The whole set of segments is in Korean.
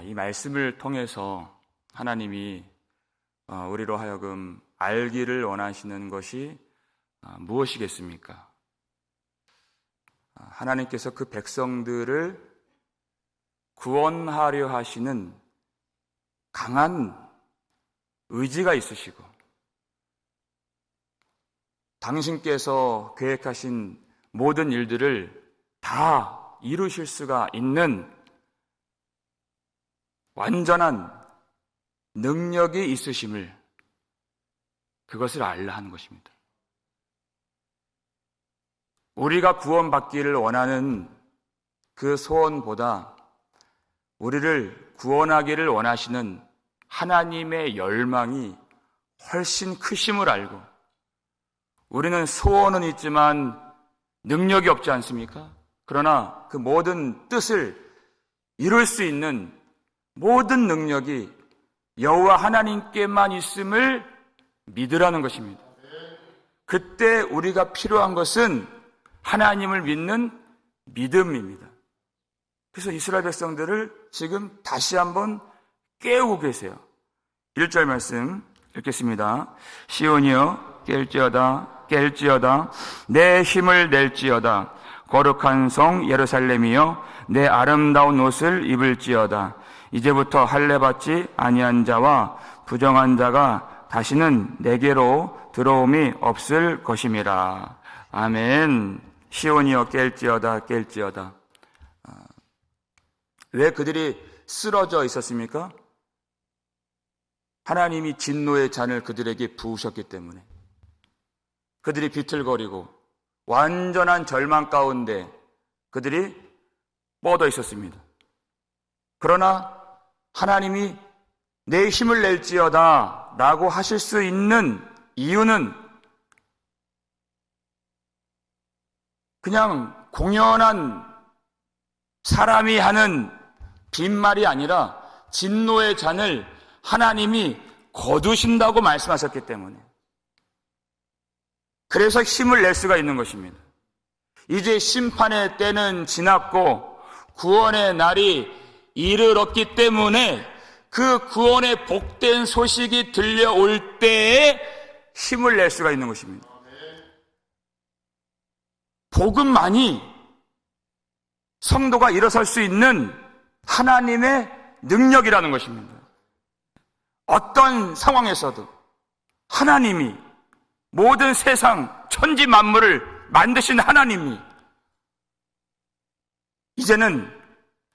이 말씀을 통해서 하나님이 우리로 하여금 알기를 원하시는 것이 무엇이겠습니까? 하나님께서 그 백성들을 구원하려 하시는 강한 의지가 있으시고, 당신께서 계획하신 모든 일들을 다 이루실 수가 있는 완전한 능력이 있으심을, 그것을 알라 하는 것입니다. 우리가 구원받기를 원하는 그 소원보다 우리를 구원하기를 원하시는 하나님의 열망이 훨씬 크심을 알고, 우리는 소원은 있지만 능력이 없지 않습니까? 그러나 그 모든 뜻을 이룰 수 있는 모든 능력이 여호와 하나님께만 있음을 믿으라는 것입니다. 그때 우리가 필요한 것은 하나님을 믿는 믿음입니다. 그래서 이스라엘 백성들을 지금 다시 한번 깨우고 계세요. 1절 말씀 읽겠습니다. 시온이여 깰지어다 깰지어다 내 힘을 낼지어다 거룩한 성 예루살렘이여 내 아름다운 옷을 입을지어다. 이제부터 할례받지 아니한 자와 부정한 자가 다시는 내게로 들어옴이 없을 것임이라. 아멘. 시온이여 깰지어다 깰지어다. 왜 그들이 쓰러져 있었습니까? 하나님이 진노의 잔을 그들에게 부으셨기 때문에. 그들이 비틀거리고 완전한 절망 가운데 그들이 뻗어 있었습니다. 그러나 하나님이 내 힘을 낼지어다 라고 하실 수 있는 이유는 그냥 공연한 사람이 하는 빈말이 아니라 진노의 잔을 하나님이 거두신다고 말씀하셨기 때문에, 그래서 힘을 낼 수가 있는 것입니다. 이제 심판의 때는 지났고 구원의 날이 이르렀기 때문에 그 구원의 복된 소식이 들려올 때에 힘을 낼 수가 있는 것입니다. 복음만이 성도가 일어설 수 있는 하나님의 능력이라는 것입니다. 어떤 상황에서도 하나님이, 모든 세상 천지 만물을 만드신 하나님이 이제는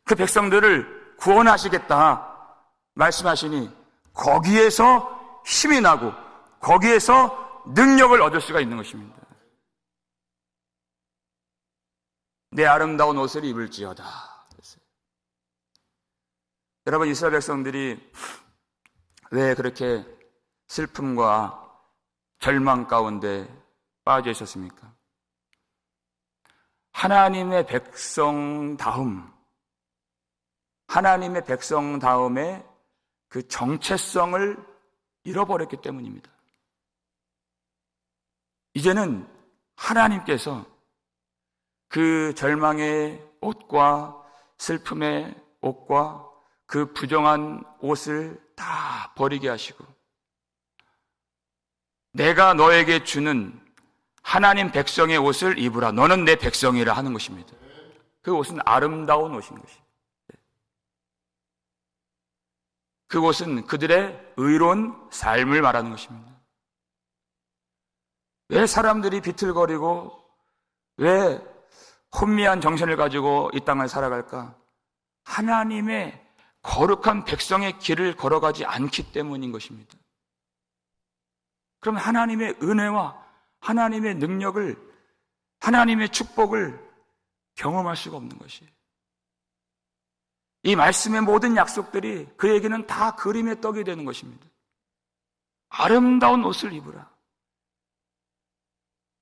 그 백성들을 구원하시겠다 말씀하시니 거기에서 힘이 나고 거기에서 능력을 얻을 수가 있는 것입니다. 내 아름다운 옷을 입을지어다. 여러분, 이스라엘 백성들이 왜 그렇게 슬픔과 절망 가운데 빠져 있었습니까? 하나님의 백성다움, 하나님의 백성다움의 그 정체성을 잃어버렸기 때문입니다. 이제는 하나님께서 그 절망의 옷과 슬픔의 옷과 그 부정한 옷을 다 버리게 하시고, 내가 너에게 주는 하나님 백성의 옷을 입으라. 너는 내 백성이라 하는 것입니다. 그 옷은 아름다운 옷인 것입니다. 그 옷은 그들의 의로운 삶을 말하는 것입니다. 왜 사람들이 비틀거리고 왜 혼미한 정신을 가지고 이 땅을 살아갈까? 하나님의 거룩한 백성의 길을 걸어가지 않기 때문인 것입니다. 그럼 하나님의 은혜와 하나님의 능력을, 하나님의 축복을 경험할 수가 없는 것이에요. 이 말씀의 모든 약속들이 그에게는 다 그림의 떡이 되는 것입니다. 아름다운 옷을 입으라.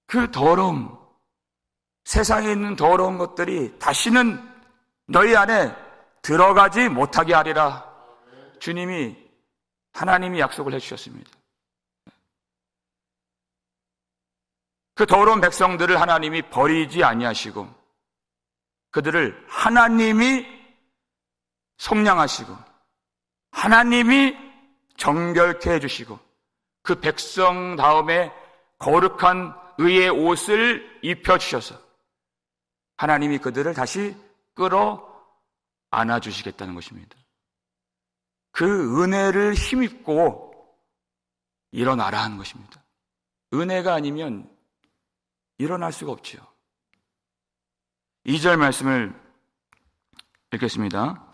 그 더러움, 세상에 있는 더러운 것들이 다시는 너희 안에 들어가지 못하게 하리라. 주님이, 하나님이 약속을 해주셨습니다. 그 더러운 백성들을 하나님이 버리지 아니하시고 그들을 하나님이 속량하시고 하나님이 정결케 해주시고 그 백성 다음에 거룩한 의의 옷을 입혀주셔서 하나님이 그들을 다시 끌어 안아주시겠다는 것입니다. 그 은혜를 힘입고 일어나라 하는 것입니다. 은혜가 아니면 일어날 수가 없지요. 2절 말씀을 읽겠습니다.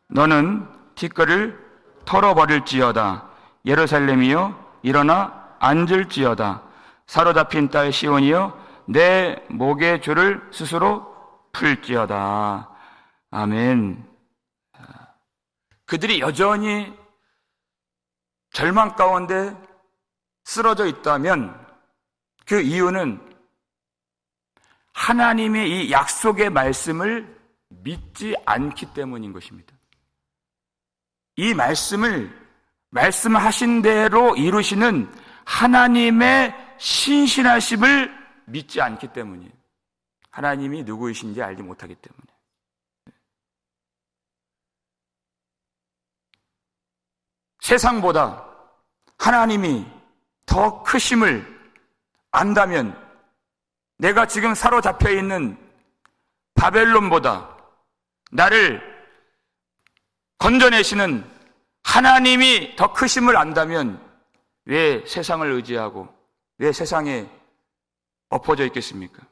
너는 티끌을 털어버릴지어다. 예루살렘이여 일어나 앉을지어다. 사로잡힌 딸 시온이여 내 목의 줄을 스스로 풀지어다. 아멘. 그들이 여전히 절망 가운데 쓰러져 있다면 그 이유는 하나님의 이 약속의 말씀을 믿지 않기 때문인 것입니다. 이 말씀을 말씀하신 대로 이루시는 하나님의 신실하심을 믿지 않기 때문이에요. 하나님이 누구이신지 알지 못하기 때문에. 세상보다 하나님이 더 크심을 안다면 내가 지금 사로잡혀 있는 바벨론보다 나를 건져내시는 하나님이 더 크심을 안다면 왜 세상을 의지하고 왜 세상에 엎어져 있겠습니까?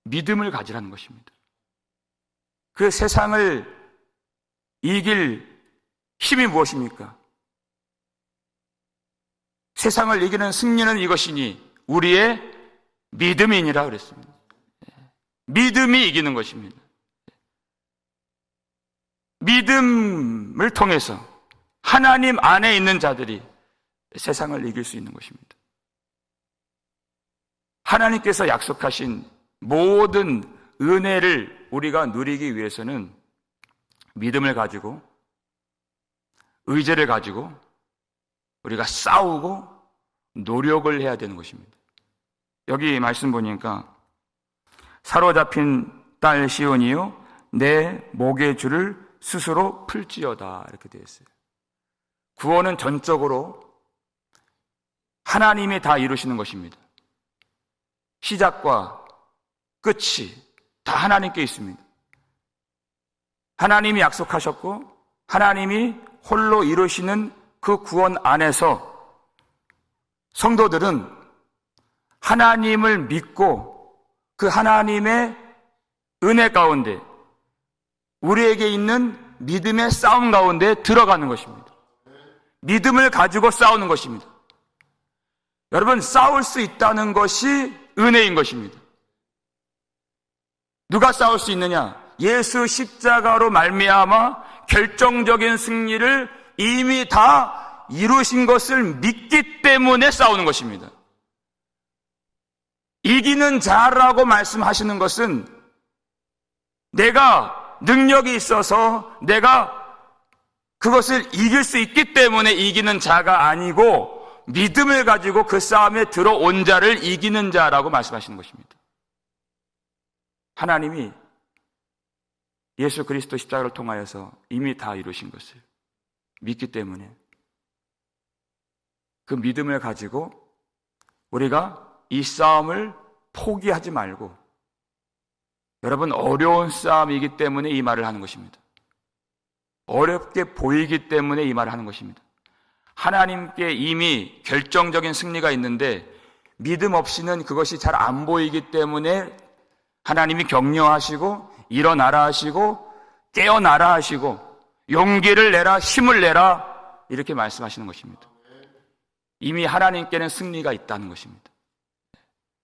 믿음을 가지라는 것입니다. 그 세상을 이길 힘이 무엇입니까? 세상을 이기는 승리는 이것이니 우리의 믿음이니라 그랬습니다. 믿음이 이기는 것입니다. 믿음을 통해서 하나님 안에 있는 자들이 세상을 이길 수 있는 것입니다. 하나님께서 약속하신 모든 은혜를 우리가 누리기 위해서는 믿음을 가지고 의지를 가지고 우리가 싸우고 노력을 해야 되는 것입니다. 여기 말씀 보니까 사로잡힌 딸 시온이요 내 목의 줄을 스스로 풀지어다 이렇게 되어 있어요. 구원은 전적으로 하나님이 다 이루시는 것입니다. 시작과 끝이 다 하나님께 있습니다. 하나님이 약속하셨고 하나님이 홀로 이루시는 그 구원 안에서 성도들은 하나님을 믿고 그 하나님의 은혜 가운데 우리에게 있는 믿음의 싸움 가운데 들어가는 것입니다. 믿음을 가지고 싸우는 것입니다. 여러분, 싸울 수 있다는 것이 은혜인 것입니다. 누가 싸울 수 있느냐? 예수 십자가로 말미암아 결정적인 승리를 이미 다 이루신 것을 믿기 때문에 싸우는 것입니다. 이기는 자라고 말씀하시는 것은 내가 능력이 있어서 내가 그것을 이길 수 있기 때문에 이기는 자가 아니고 믿음을 가지고 그 싸움에 들어온 자를 이기는 자라고 말씀하시는 것입니다. 하나님이 예수 그리스도 십자가를 통하여서 이미 다 이루신 것을 믿기 때문에 그 믿음을 가지고 우리가 이 싸움을 포기하지 말고, 여러분, 어려운 싸움이기 때문에 이 말을 하는 것입니다. 어렵게 보이기 때문에 이 말을 하는 것입니다. 하나님께 이미 결정적인 승리가 있는데 믿음 없이는 그것이 잘 안 보이기 때문에 하나님이 격려하시고 일어나라 하시고 깨어나라 하시고 용기를 내라, 힘을 내라, 이렇게 말씀하시는 것입니다. 이미 하나님께는 승리가 있다는 것입니다.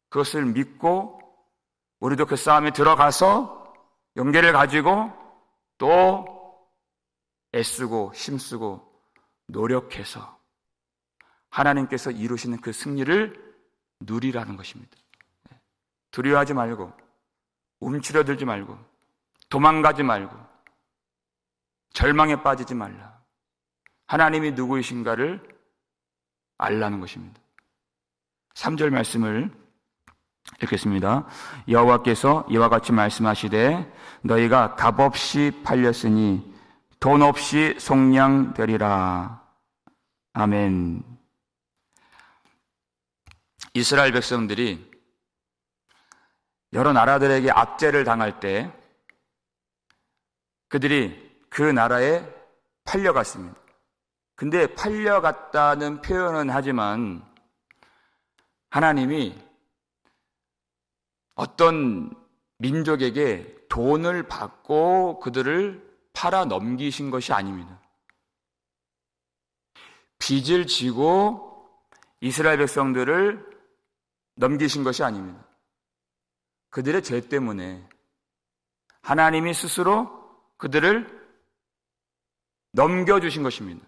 그것을 믿고 우리도 그 싸움에 들어가서 용기를 가지고 또 애쓰고 힘쓰고 노력해서 하나님께서 이루시는 그 승리를 누리라는 것입니다. 두려워하지 말고, 움츠러들지 말고, 도망가지 말고, 절망에 빠지지 말라. 하나님이 누구이신가를 알라는 것입니다. 3절 말씀을 읽겠습니다. 여호와께서 이와 같이 말씀하시되 너희가 값없이 팔렸으니 돈 없이 속량되리라. 아멘. 이스라엘 백성들이 여러 나라들에게 압제를 당할 때 그들이 그 나라에 팔려갔습니다. 근데 팔려갔다는 표현은 하지만 하나님이 어떤 민족에게 돈을 받고 그들을 팔아 넘기신 것이 아닙니다. 빚을 지고 이스라엘 백성들을 넘기신 것이 아닙니다. 그들의 죄 때문에 하나님이 스스로 그들을 넘겨주신 것입니다.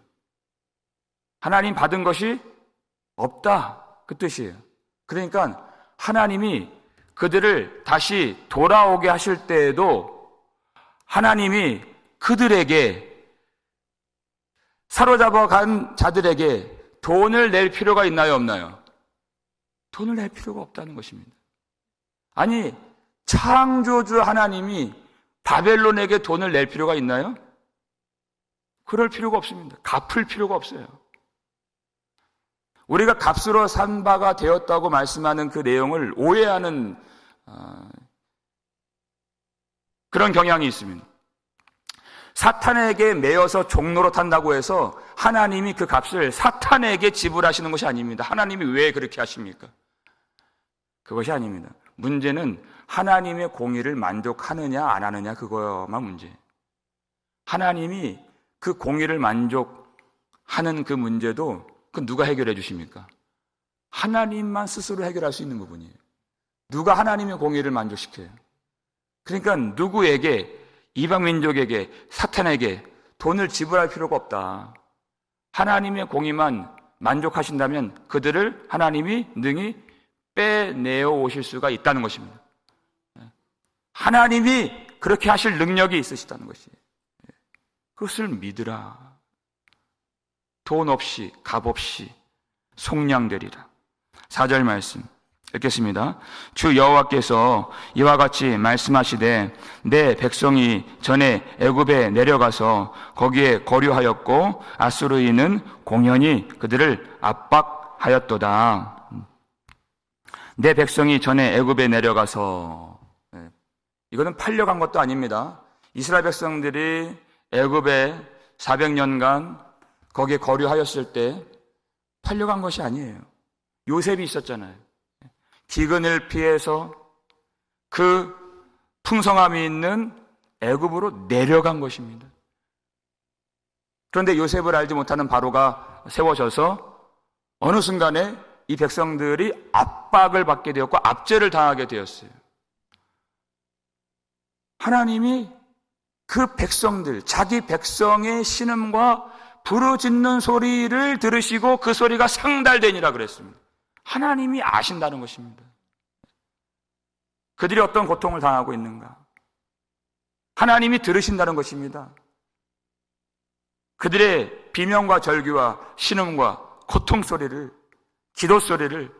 하나님 받은 것이 없다, 그 뜻이에요. 그러니까 하나님이 그들을 다시 돌아오게 하실 때에도 하나님이 그들에게 사로잡아 간 자들에게 돈을 낼 필요가 있나요, 없나요? 돈을 낼 필요가 없다는 것입니다. 아니, 창조주 하나님이 바벨론에게 돈을 낼 필요가 있나요? 그럴 필요가 없습니다. 갚을 필요가 없어요. 우리가 값으로 산 바가 되었다고 말씀하는 그 내용을 오해하는 그런 경향이 있습니다. 사탄에게 매여서 종로로 탄다고 해서 하나님이 그 값을 사탄에게 지불하시는 것이 아닙니다. 하나님이 왜 그렇게 하십니까? 그것이 아닙니다. 문제는 하나님의 공의를 만족하느냐 안 하느냐, 그거만 문제. 하나님이 그 공의를 만족하는 그 문제도 그 누가 해결해 주십니까? 하나님만 스스로 해결할 수 있는 부분이에요. 누가 하나님의 공의를 만족시켜요? 그러니까 누구에게, 이방 민족에게, 사탄에게 돈을 지불할 필요가 없다. 하나님의 공의만 만족하신다면 그들을 하나님이 능히 빼내어 오실 수가 있다는 것입니다. 하나님이 그렇게 하실 능력이 있으시다는 것이에요. 그것을 믿으라. 돈 없이, 값 없이 속량되리라. 4절 말씀 읽겠습니다. 주 여호와께서 이와 같이 말씀하시되 내 백성이 전에 애굽에 내려가서 거기에 거류하였고 아수르인은 공연히 그들을 압박하였도다. 내 백성이 전에 애굽에 내려가서, 이거는 팔려간 것도 아닙니다. 이스라엘 백성들이 애굽에 400년간 거기에 거류하였을 때 팔려간 것이 아니에요. 요셉이 있었잖아요. 기근을 피해서 그 풍성함이 있는 애굽으로 내려간 것입니다. 그런데 요셉을 알지 못하는 바로가 세워져서 어느 순간에 이 백성들이 압박을 받게 되었고 압제를 당하게 되었어요. 하나님이 그 백성들, 자기 백성의 신음과 부르짖는 소리를 들으시고 그 소리가 상달되니라 그랬습니다. 하나님이 아신다는 것입니다. 그들이 어떤 고통을 당하고 있는가? 하나님이 들으신다는 것입니다. 그들의 비명과 절규와 신음과 고통 소리를, 기도 소리를,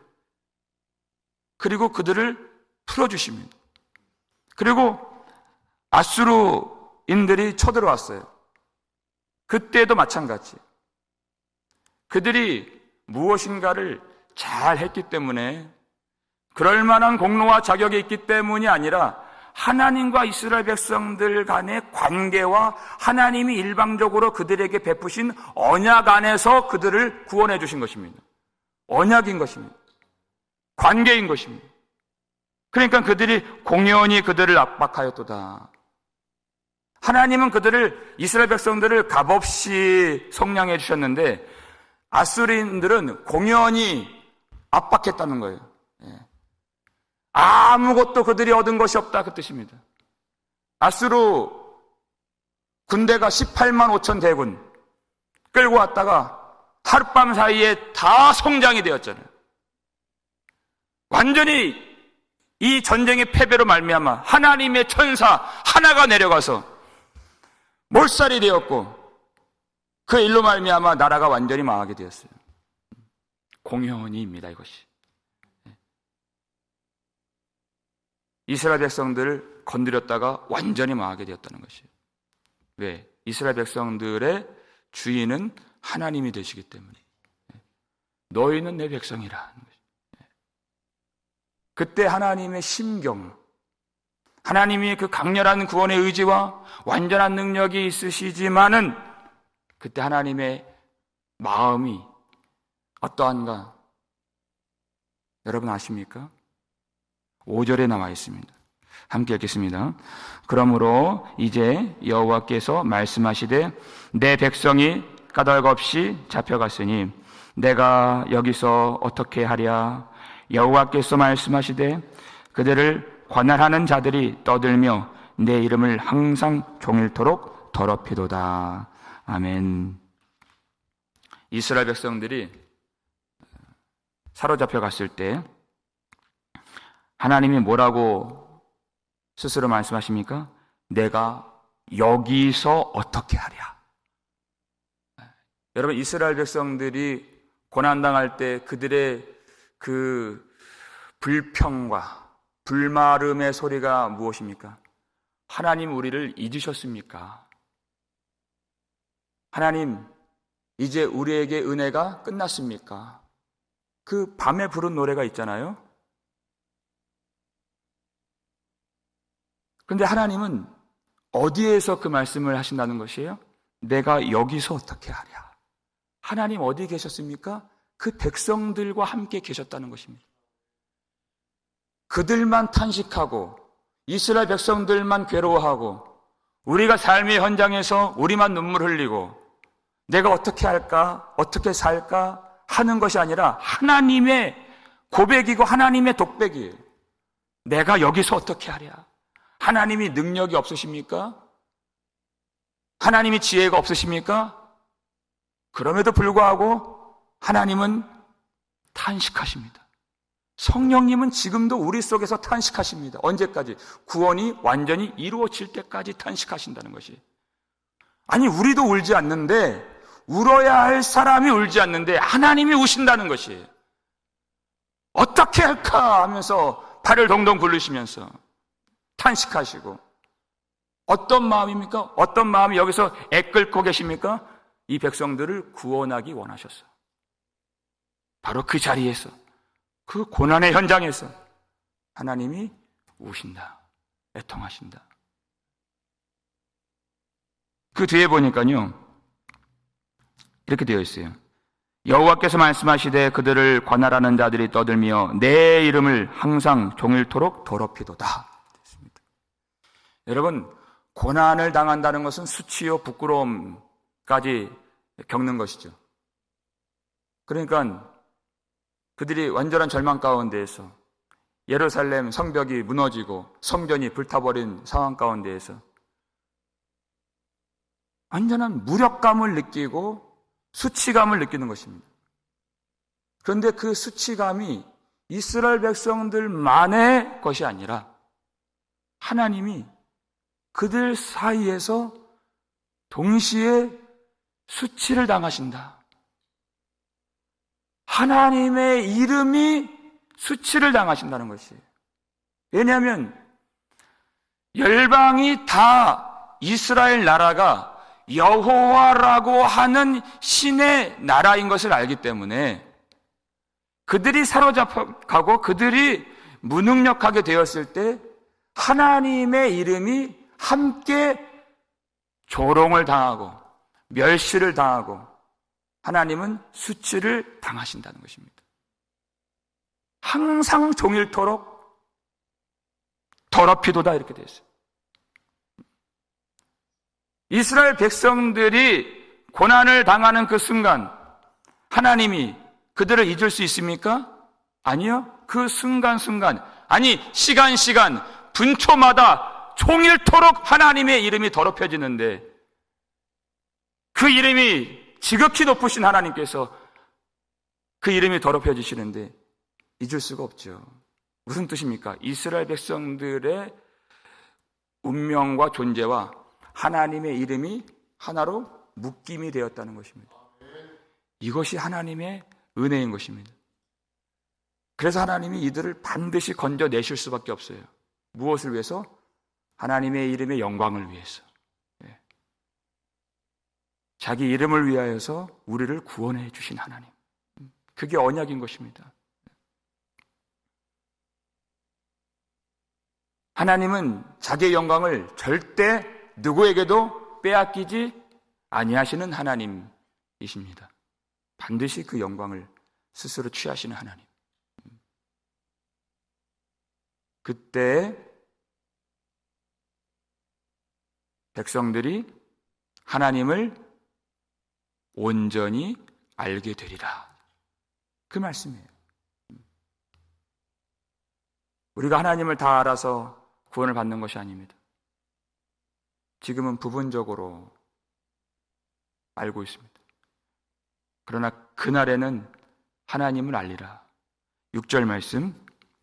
그리고 그들을 풀어주십니다. 그리고 아수르인들이 쳐들어왔어요. 그때도 마찬가지. 그들이 무엇인가를 잘 했기 때문에, 그럴 만한 공로와 자격이 있기 때문이 아니라 하나님과 이스라엘 백성들 간의 관계와 하나님이 일방적으로 그들에게 베푸신 언약 안에서 그들을 구원해 주신 것입니다. 언약인 것입니다. 관계인 것입니다. 그러니까 그들이 공연히 그들을 압박하였도다. 하나님은 그들을, 이스라엘 백성들을 값없이 속량해 주셨는데 아수르인들은 공연히 압박했다는 거예요. 아무것도 그들이 얻은 것이 없다, 그 뜻입니다. 아수르 군대가 18만 5천 대군 끌고 왔다가 하룻밤 사이에 다 성장이 되었잖아요. 완전히 이 전쟁의 패배로 말미암아 하나님의 천사 하나가 내려가서 몰살이 되었고 그 일로 말미암아 나라가 완전히 망하게 되었어요. 공연히입니다, 이것이. 이스라엘 백성들을 건드렸다가 완전히 망하게 되었다는 것이에요. 왜? 이스라엘 백성들의 주인은 하나님이 되시기 때문에. 너희는 내 백성이라. 그때 하나님의 심경, 하나님이 그 강렬한 구원의 의지와 완전한 능력이 있으시지만은 그때 하나님의 마음이 어떠한가? 여러분 아십니까? 5절에 나와 있습니다. 함께 읽겠습니다. 그러므로 이제 여호와께서 말씀하시되 내 백성이 까닭 없이 잡혀갔으니 내가 여기서 어떻게 하랴? 여호와께서 말씀하시되 그들을 관할하는 자들이 떠들며 내 이름을 항상 종일토록 더럽히도다. 아멘. 이스라엘 백성들이 사로잡혀 갔을 때 하나님이 뭐라고 스스로 말씀하십니까? 내가 여기서 어떻게 하랴? 여러분, 이스라엘 백성들이 고난당할 때 그들의 그 불평과 불마름의 소리가 무엇입니까? 하나님 우리를 잊으셨습니까? 하나님 이제 우리에게 은혜가 끝났습니까? 그 밤에 부른 노래가 있잖아요. 그런데 하나님은 어디에서 그 말씀을 하신다는 것이에요? 내가 여기서 어떻게 하랴? 하나님 어디 계셨습니까? 그 백성들과 함께 계셨다는 것입니다. 그들만 탄식하고 이스라엘 백성들만 괴로워하고 우리가 삶의 현장에서 우리만 눈물 흘리고 내가 어떻게 할까? 어떻게 살까? 하는 것이 아니라 하나님의 고백이고 하나님의 독백이에요. 내가 여기서 어떻게 하랴? 하나님이 능력이 없으십니까? 하나님이 지혜가 없으십니까? 그럼에도 불구하고 하나님은 탄식하십니다. 성령님은 지금도 우리 속에서 탄식하십니다. 언제까지? 구원이 완전히 이루어질 때까지 탄식하신다는 것이. 아니, 우리도 울지 않는데, 울어야 할 사람이 울지 않는데 하나님이 우신다는 것이에요. 어떻게 할까 하면서 발을 동동 굴리시면서 탄식하시고. 어떤 마음입니까? 어떤 마음이 여기서 애끓고 계십니까? 이 백성들을 구원하기 원하셨어요. 바로 그 자리에서, 그 고난의 현장에서 하나님이 우신다, 애통하신다. 그 뒤에 보니까요, 이렇게 되어 있어요. 여호와께서 말씀하시되 그들을 관할하는 자들이 떠들며 내 이름을 항상 종일토록 더럽히도다. 됐습니다. 여러분, 고난을 당한다는 것은 수치요 부끄러움까지 겪는 것이죠. 그러니까 그들이 완전한 절망 가운데에서 예루살렘 성벽이 무너지고 성전이 불타버린 상황 가운데에서 완전한 무력감을 느끼고 수치감을 느끼는 것입니다. 그런데 그 수치감이 이스라엘 백성들만의 것이 아니라 하나님이 그들 사이에서 동시에 수치를 당하신다. 하나님의 이름이 수치를 당하신다는 것이에요. 왜냐하면 열방이 다 이스라엘 나라가 여호와라고 하는 신의 나라인 것을 알기 때문에 그들이 사로잡혀가고 그들이 무능력하게 되었을 때 하나님의 이름이 함께 조롱을 당하고 멸시를 당하고 하나님은 수치를 당하신다는 것입니다. 항상 종일토록 더럽히도다 이렇게 되어 있어요. 이스라엘 백성들이 고난을 당하는 그 순간 하나님이 그들을 잊을 수 있습니까? 아니요. 그 순간순간, 아니 시간 분초마다 종일토록 하나님의 이름이 더럽혀지는데 그 이름이 지극히 높으신 하나님께서 그 이름이 더럽혀지시는데 잊을 수가 없죠. 무슨 뜻입니까? 이스라엘 백성들의 운명과 존재와 하나님의 이름이 하나로 묶임이 되었다는 것입니다. 이것이 하나님의 은혜인 것입니다. 그래서 하나님이 이들을 반드시 건져내실 수밖에 없어요. 무엇을 위해서? 하나님의 이름의 영광을 위해서. 자기 이름을 위하여서 우리를 구원해 주신 하나님. 그게 언약인 것입니다. 하나님은 자기의 영광을 절대 누구에게도 빼앗기지 아니하시는 하나님이십니다. 반드시 그 영광을 스스로 취하시는 하나님. 그때 백성들이 하나님을 온전히 알게 되리라. 그 말씀이에요. 우리가 하나님을 다 알아서 구원을 받는 것이 아닙니다. 지금은 부분적으로 알고 있습니다. 그러나 그날에는 하나님을 알리라. 6절 말씀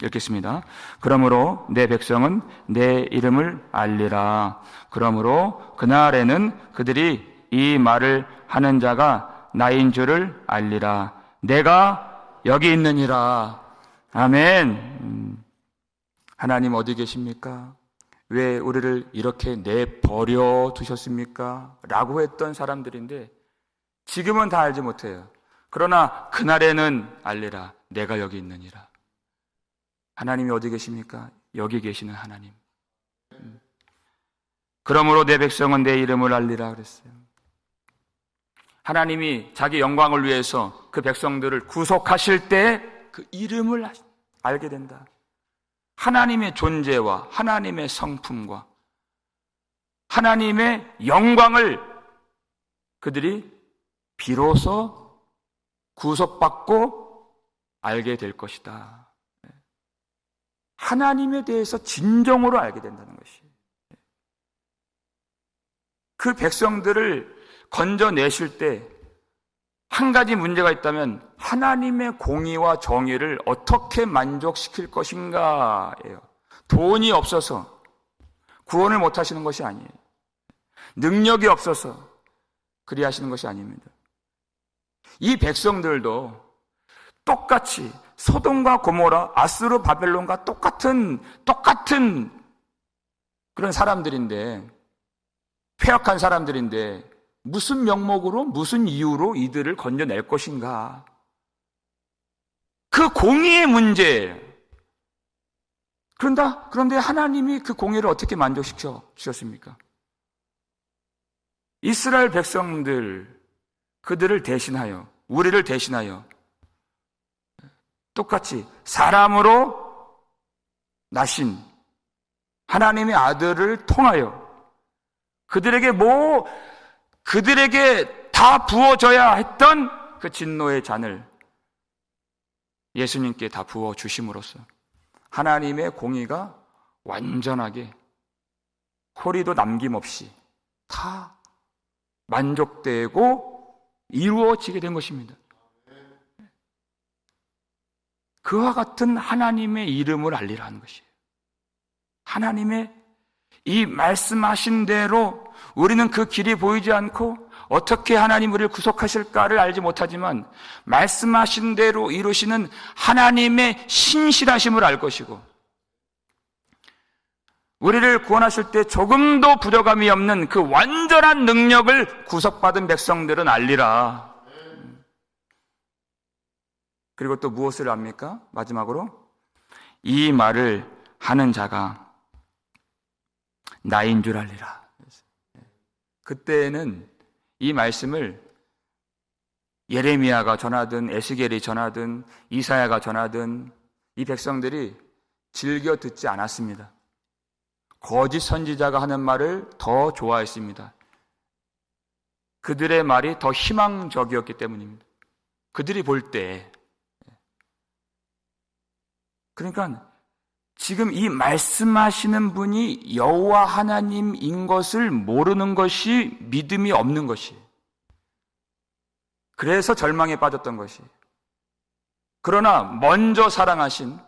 읽겠습니다. 그러므로 내 백성은 내 이름을 알리라. 그러므로 그날에는 그들이 이 말을 하는 자가 나인 줄을 알리라. 내가 여기 있느니라. 아멘. 하나님 어디 계십니까? 왜 우리를 이렇게 내버려 두셨습니까? 라고 했던 사람들인데 지금은 다 알지 못해요. 그러나 그날에는 알리라. 내가 여기 있느니라. 하나님이 어디 계십니까? 여기 계시는 하나님. 그러므로 내 백성은 내 이름을 알리라 그랬어요. 하나님이 자기 영광을 위해서 그 백성들을 구속하실 때 그 이름을 알게 된다. 하나님의 존재와 하나님의 성품과 하나님의 영광을 그들이 비로소 구속받고 알게 될 것이다. 하나님에 대해서 진정으로 알게 된다는 것이. 그 백성들을 건져내실 때 한 가지 문제가 있다면 하나님의 공의와 정의를 어떻게 만족시킬 것인가예요. 돈이 없어서 구원을 못 하시는 것이 아니에요. 능력이 없어서 그리하시는 것이 아닙니다. 이 백성들도 똑같이 소돔과 고모라, 아수르, 바벨론과 똑같은 그런 사람들인데, 폐역한 사람들인데 무슨 명목으로, 무슨 이유로 이들을 건져낼 것인가? 그 공의의 문제예요. 그런데 하나님이 그 공의를 어떻게 만족시켜 주셨습니까? 이스라엘 백성들, 그들을 대신하여, 우리를 대신하여 똑같이 사람으로 나신 하나님의 아들을 통하여 그들에게 다 부어져야 했던 그 진노의 잔을 예수님께 다 부어 주심으로써 하나님의 공의가 완전하게 소리도 남김없이 다 만족되고 이루어지게 된 것입니다. 그와 같은 하나님의 이름을 알리라는 것이에요. 하나님의 이 말씀하신 대로 우리는 그 길이 보이지 않고 어떻게 하나님 우리를 구속하실까를 알지 못하지만 말씀하신 대로 이루시는 하나님의 신실하심을 알 것이고, 우리를 구원하실 때 조금도 부족함이 없는 그 완전한 능력을 구속받은 백성들은 알리라. 그리고 또 무엇을 압니까? 마지막으로 이 말을 하는 자가 나인 줄 알리라. 그때는 이 말씀을 예레미야가 전하든 에스겔이 전하든 이사야가 전하든 이 백성들이 즐겨 듣지 않았습니다. 거짓 선지자가 하는 말을 더 좋아했습니다. 그들의 말이 더 희망적이었기 때문입니다. 그들이 볼 때. 그러니까 지금 이 말씀하시는 분이 여호와 하나님인 것을 모르는 것이 믿음이 없는 것이. 그래서 절망에 빠졌던 것이. 그러나 먼저 사랑하신,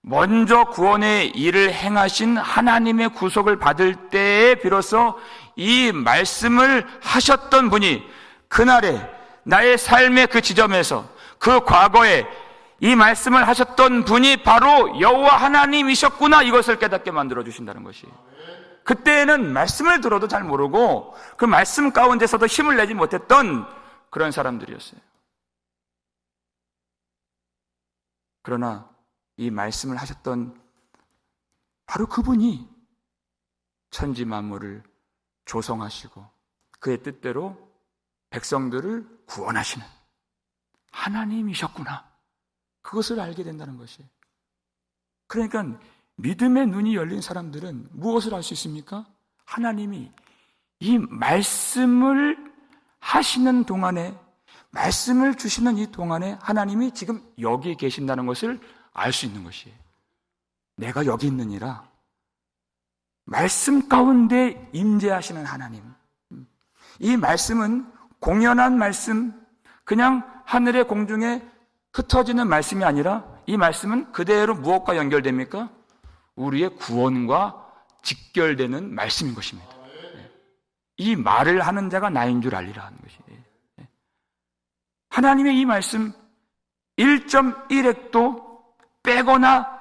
먼저 구원의 일을 행하신 하나님의 구속을 받을 때에 비로소 이 말씀을 하셨던 분이 그날에 나의 삶의 그 지점에서 그 과거에 이 말씀을 하셨던 분이 바로 여호와 하나님이셨구나, 이것을 깨닫게 만들어 주신다는 것이. 그때는 말씀을 들어도 잘 모르고 그 말씀 가운데서도 힘을 내지 못했던 그런 사람들이었어요. 그러나 이 말씀을 하셨던 바로 그분이 천지 만물을 조성하시고 그의 뜻대로 백성들을 구원하시는 하나님이셨구나, 그것을 알게 된다는 것이. 그러니까 믿음의 눈이 열린 사람들은 무엇을 알 수 있습니까? 하나님이 이 말씀을 하시는 동안에, 말씀을 주시는 이 동안에 하나님이 지금 여기 계신다는 것을 알 수 있는 것이에요. 내가 여기 있느니라. 말씀 가운데 임재하시는 하나님. 이 말씀은 공연한 말씀, 그냥 하늘의 공중에 흩어지는 말씀이 아니라 이 말씀은 그대로 무엇과 연결됩니까? 우리의 구원과 직결되는 말씀인 것입니다. 이 말을 하는 자가 나인 줄 알리라 하는 것이. 하나님의 이 말씀 1.1핵도 빼거나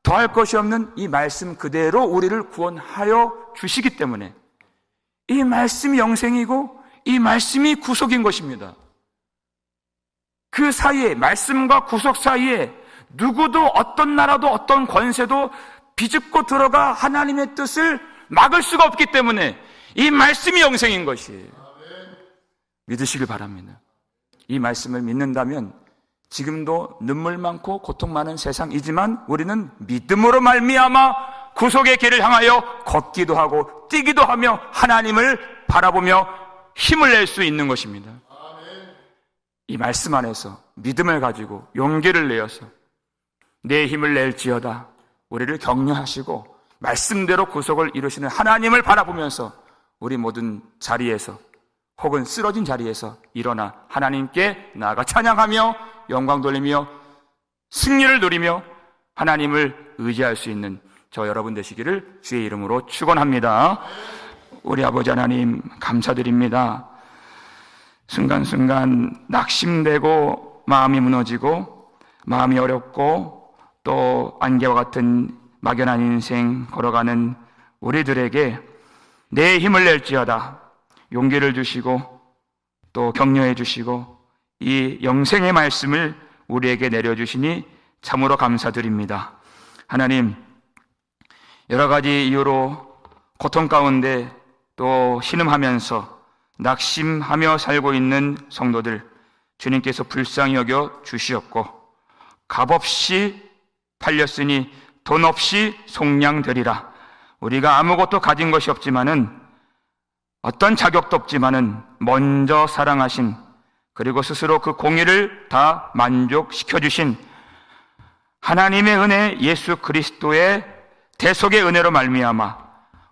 더할 것이 없는 이 말씀 그대로 우리를 구원하여 주시기 때문에 이 말씀이 영생이고 이 말씀이 구속인 것입니다. 그 사이에, 말씀과 구속 사이에 누구도, 어떤 나라도, 어떤 권세도 비집고 들어가 하나님의 뜻을 막을 수가 없기 때문에 이 말씀이 영생인 것이에요. 믿으시길 바랍니다. 이 말씀을 믿는다면 지금도 눈물 많고 고통 많은 세상이지만 우리는 믿음으로 말미암아 구속의 길을 향하여 걷기도 하고 뛰기도 하며 하나님을 바라보며 힘을 낼 수 있는 것입니다. 이 말씀 안에서 믿음을 가지고 용기를 내어서 내 힘을 낼지어다 우리를 격려하시고 말씀대로 구속을 이루시는 하나님을 바라보면서 우리 모든 자리에서 혹은 쓰러진 자리에서 일어나 하나님께 나아가 찬양하며 영광 돌리며 승리를 누리며 하나님을 의지할 수 있는 저 여러분 되시기를 주의 이름으로 축원합니다. 우리 아버지 하나님 감사드립니다. 순간순간 낙심되고 마음이 무너지고 마음이 어렵고 또 안개와 같은 막연한 인생 걸어가는 우리들에게 내 힘을 낼지어다 용기를 주시고 또 격려해 주시고 이 영생의 말씀을 우리에게 내려주시니 참으로 감사드립니다. 하나님, 여러 가지 이유로 고통 가운데 또 신음하면서 낙심하며 살고 있는 성도들 주님께서 불쌍히 여겨 주시옵고 값없이 팔렸으니 돈 없이 속량되리라. 우리가 아무것도 가진 것이 없지만은 어떤 자격도 없지만은 먼저 사랑하신 그리고 스스로 그 공의를 다 만족시켜 주신 하나님의 은혜 예수 그리스도의 대속의 은혜로 말미암아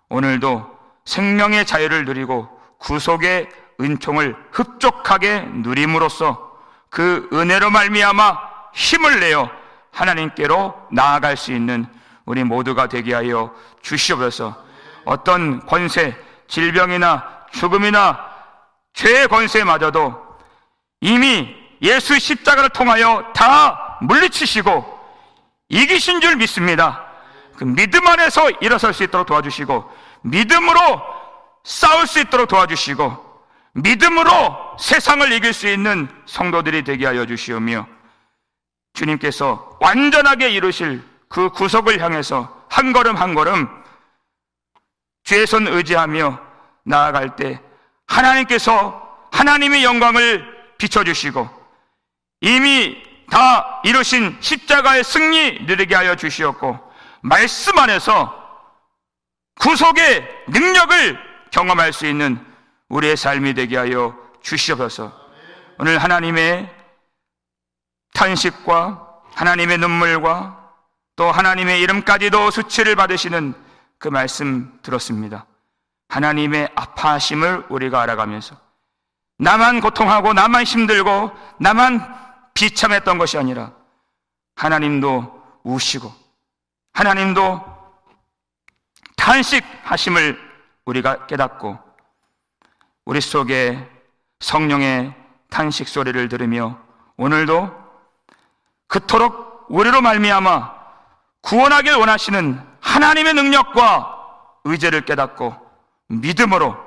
오늘도 생명의 자유를 누리고 구속의 은총을 흡족하게 누림으로써 그 은혜로 말미암아 힘을 내어 하나님께로 나아갈 수 있는 우리 모두가 되게 하여 주시옵소서. 어떤 권세, 질병이나 죽음이나 죄의 권세마저도 이미 예수 십자가를 통하여 다 물리치시고 이기신 줄 믿습니다. 그 믿음 안에서 일어설 수 있도록 도와주시고 믿음으로 싸울 수 있도록 도와주시고 믿음으로 세상을 이길 수 있는 성도들이 되게 하여 주시오며 주님께서 완전하게 이루실 그 구속을 향해서 한 걸음 한 걸음 주의 손 의지하며 나아갈 때 하나님께서 하나님의 영광을 비춰주시고 이미 다 이루신 십자가의 승리 누리게 하여 주시었고 말씀 안에서 구속의 능력을 경험할 수 있는 우리의 삶이 되게 하여 주시옵소서. 오늘 하나님의 탄식과 하나님의 눈물과 또 하나님의 이름까지도 수치를 받으시는 그 말씀 들었습니다. 하나님의 아파하심을 우리가 알아가면서 나만 고통하고 나만 힘들고 나만 비참했던 것이 아니라 하나님도 우시고 하나님도 탄식하심을 우리가 깨닫고 우리 속에 성령의 탄식 소리를 들으며 오늘도 그토록 우리로 말미암아 구원하길 원하시는 하나님의 능력과 의제를 깨닫고 믿음으로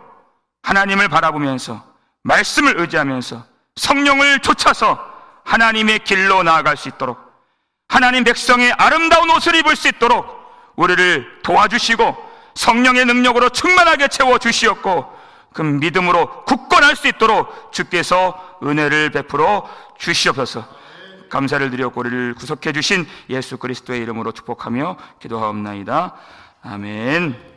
하나님을 바라보면서 말씀을 의지하면서 성령을 쫓아서 하나님의 길로 나아갈 수 있도록, 하나님 백성의 아름다운 옷을 입을 수 있도록 우리를 도와주시고 성령의 능력으로 충만하게 채워주시었고, 그 믿음으로 굳건할 수 있도록 주께서 은혜를 베풀어 주시옵소서. 감사를 드렸고 우리를 구속해 주신 예수 그리스도의 이름으로 축복하며 기도하옵나이다. 아멘.